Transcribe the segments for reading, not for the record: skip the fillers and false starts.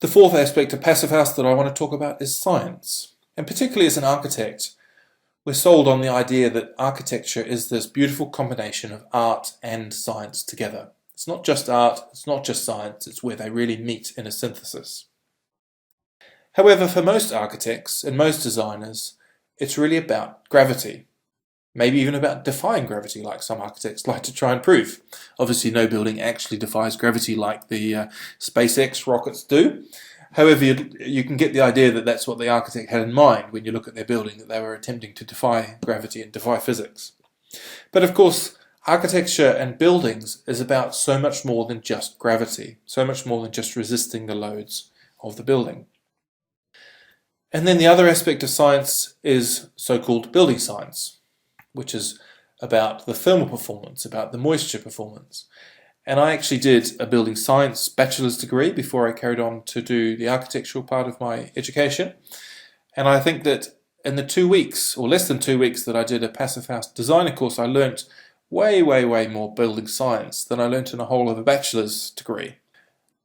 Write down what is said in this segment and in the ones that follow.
The fourth aspect of Passive House that I want to talk about is science. And particularly as an architect, we're sold on the idea that architecture is this beautiful combination of art and science together. It's not just art, it's not just science, it's where they really meet in a synthesis. However, for most architects and most designers, it's really about gravity. Maybe even about defying gravity, like some architects like to try and prove. Obviously, no building actually defies gravity like the SpaceX rockets do. However, you can get the idea that that's what the architect had in mind when you look at their building, that they were attempting to defy gravity and defy physics. But of course, architecture and buildings is about so much more than just gravity, so much more than just resisting the loads of the building. And then the other aspect of science is so-called building science, which is about the thermal performance, about the moisture performance. And I actually did a building science bachelor's degree before I carried on to do the architectural part of my education. And I think that in the 2 weeks, or less than 2 weeks, that I did a Passive House designer course, I learnt way more building science than I learnt in a whole of a bachelor's degree.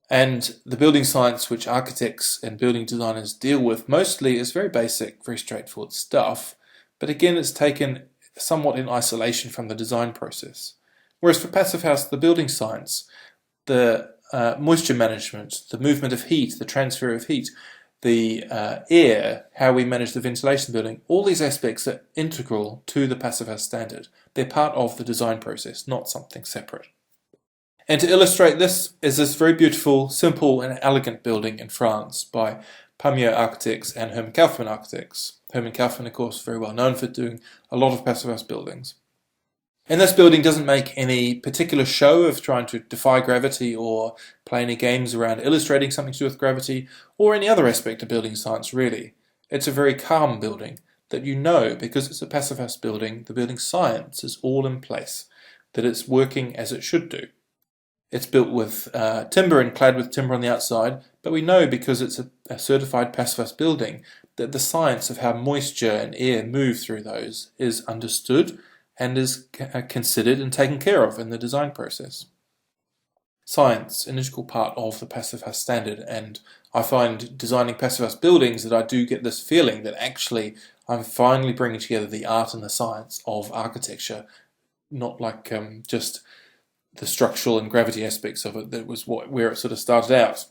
And the building science which architects and building designers deal with mostly is very basic, very straightforward stuff. But again, it's taken somewhat in isolation from the design process. Whereas for Passive House, the building science, the moisture management, the movement of heat, the transfer of heat, the air, how we manage the ventilation of the building, all these aspects are integral to the Passive House standard. They're part of the design process, not something separate. And to illustrate this is this very beautiful, simple and elegant building in France by Pamier Architects and Herman Kaufmann Architects. Herman Kaufmann, of course, very well known for doing a lot of Passive House buildings. And this building doesn't make any particular show of trying to defy gravity or play any games around illustrating something to do with gravity or any other aspect of building science, really. It's a very calm building that you know, because it's a Passive House building, the building science is all in place, that it's working as it should do. It's built with timber and clad with timber on the outside, but we know, because it's a certified Passive House building, that the science of how moisture and air move through those is understood and is considered and taken care of in the design process. Science, an integral part of the Passive House standard, and I find designing Passive House buildings that I do get this feeling that actually I'm finally bringing together the art and the science of architecture, not like just the structural and gravity aspects of it that was where it sort of started out.